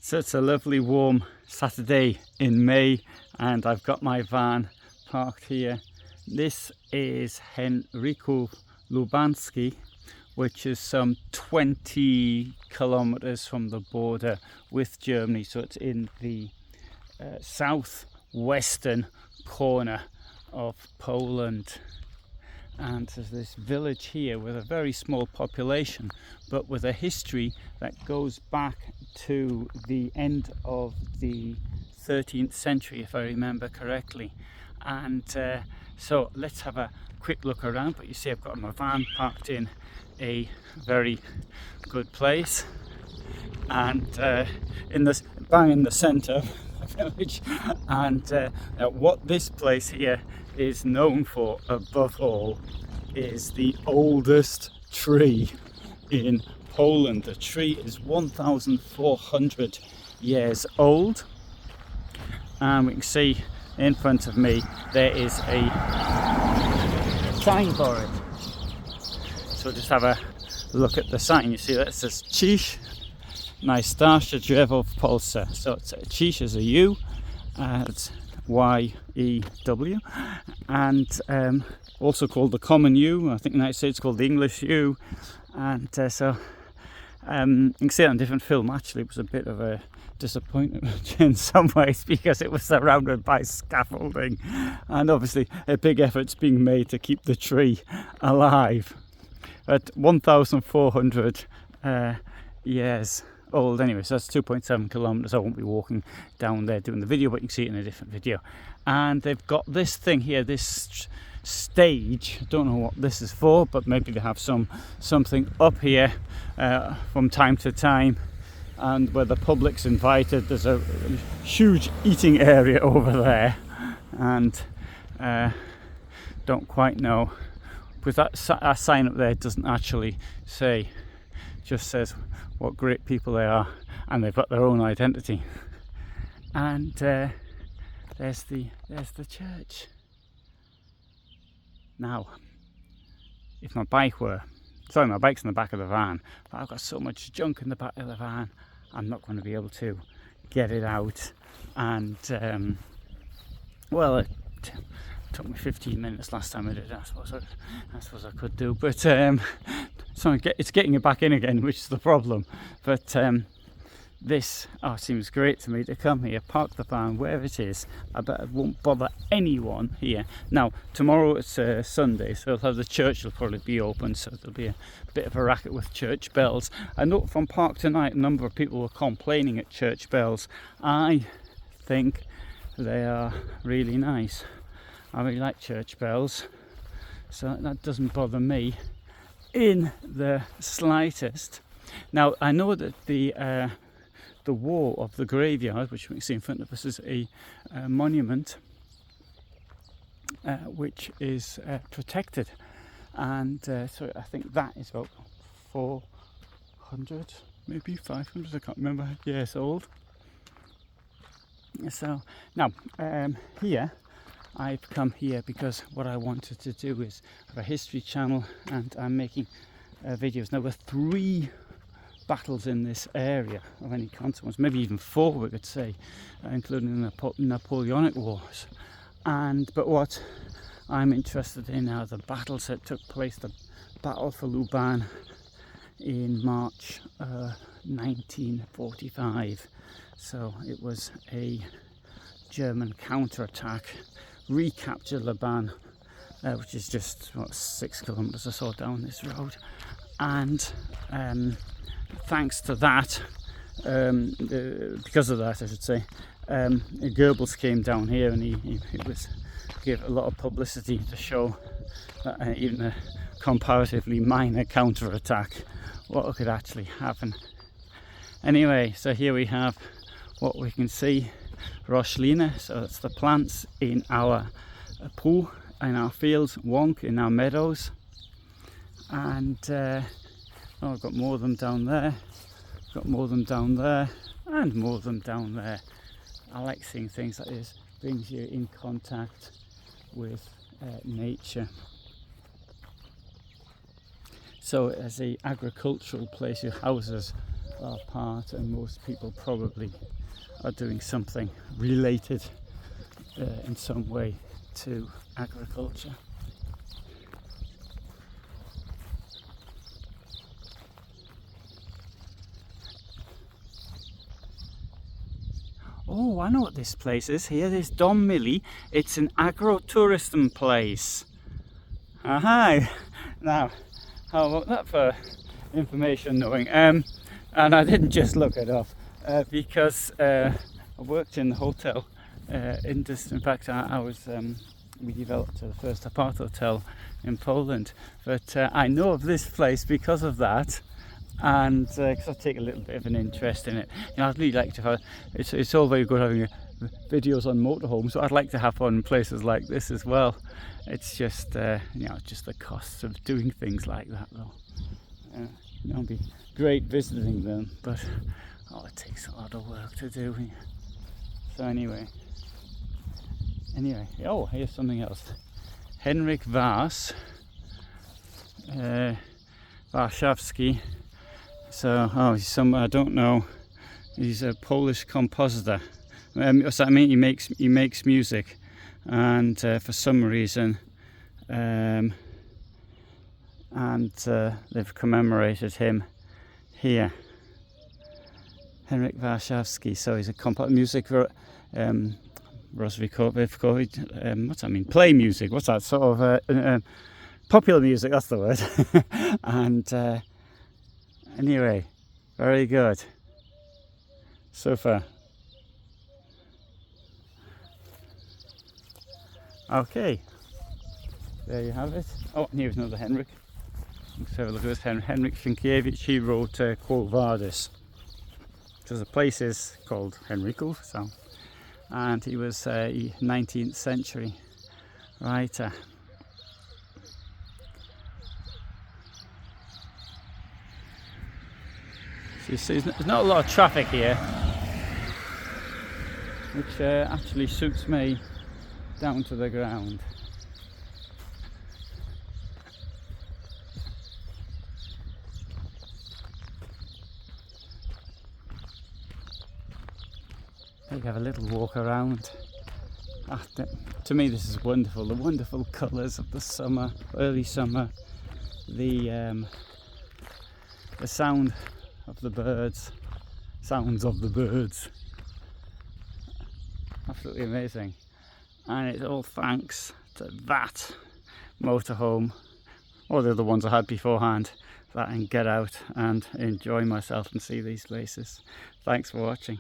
So it's a lovely warm Saturday in May and I've got my van parked here. This is Henryków Lubański, which is some 20 kilometers from the border with Germany. So it's in the southwestern corner of Poland. And there's this village here with a very small population, but with a history that goes back to the end of the 13th century, if I remember correctly. And so let's have a quick look around. But you see I've got my van parked in a very good place, and in this bang in the centre of the village. And what this place here is known for above all is the oldest tree in Poland. The tree is 1,400 years old, and we can see in front of me there is a sign for it. So just have a look at the sign. You see that it says Cisz najstarsze drzewo w Polsce. So it's Cisz is a U, it's Y-E-W, and also called the common U. I think in the United States it's called the English U. And so you can see it on different film. Actually, it was a bit of a disappointment in some ways because it was surrounded by scaffolding, and obviously a big effort's being made to keep the tree alive. At 1,400 years old anyway, so that's 2.7 kilometers. I won't be walking down there doing the video, but you can see it in a different video. And they've got this thing here, this stage. I don't know what this is for, but maybe they have something up here from time to time, and where the public's invited. There's a huge eating area over there, and don't quite know, because that sign up there doesn't actually say, just says what great people they are, and they've got their own identity. And there's the church. Now, if my bike's in the back of the van, but I've got so much junk in the back of the van, I'm not going to be able to get it out. And well, it took me 15 minutes last time I did it. I suppose I could do, but so it's getting it back in again, which is the problem. But this seems great to me to come here, park the van where it is. I bet it won't bother anyone here. Now tomorrow it's Sunday, so the church will probably be open, so there'll be a bit of a racket with church bells. I know from Park Tonight a number of people were complaining at church bells. I think they are really nice. I really like church bells, so that doesn't bother me in the slightest. Now I know that the wall of the graveyard, which we can see in front of us, is a monument which is protected, and so I think that is about 400, maybe 500, I can't remember, years old. So now here I've come here because what I wanted to do is have a history channel, and I'm making videos. Now, there are 3 battles in this area of any consequence, maybe even 4 we could say, including the Napoleonic Wars. But what I'm interested in are the battles that took place. The battle for Luban in March 1945. So it was a German counterattack, recaptured Luban, which is just 6 kilometers or so down this road. And thanks to that, because of that I should say, Goebbels came down here, and he gave a lot of publicity to show that even a comparatively minor counterattack, what could actually happen. Anyway, so here we have what we can see, Rośliny, so that's the plants in our pool, in our fields, Wonk in our meadows. And I've got more of them down there, got more of them down there, and more of them down there. I like seeing things like this, brings you in contact with nature. So as a agricultural place, it houses far apart, and most people probably are doing something related in some way to agriculture. Oh, I know what this place is here. There's Dom Millie. It's an agro-tourism place. Aha! Now, how about that for information knowing? And I didn't just look it up because I worked in the hotel industry. In fact, we developed the first apart hotel in Poland. But I know of this place because of that. And because I take a little bit of an interest in it, you know, I'd really like to have. It's all very good having videos on motorhomes, so I'd like to have one in places like this as well. It's just you know, just the costs of doing things like that, though. You know, it'd be great visiting them, but oh, it takes a lot of work to do. So anyway, oh, here's something else. Henryk Warszawski. So, oh, he's some, I don't know, he's a Polish compositor. So I mean, he makes music, and for some reason, they've commemorated him here. Henryk Warszawski. So he's a music, what's that mean? Play music. What's that sort of popular music? That's the word. And. Anyway, very good so far. Okay, there you have it. Oh, and here's another Henryk. Let's have a look at this. Henryk Sienkiewicz. He wrote Quo Vadis. So the place is called Henryków, so, and he was a 19th century writer. So you see, there's not a lot of traffic here, which actually suits me down to the ground. You have a little walk around. To me, this is wonderful. The wonderful colours of the summer, early summer, the sound of the birds, sounds of the birds, absolutely amazing. And it's all thanks to that motorhome, or the other ones I had beforehand, that I can get out and enjoy myself and see these places. Thanks for watching.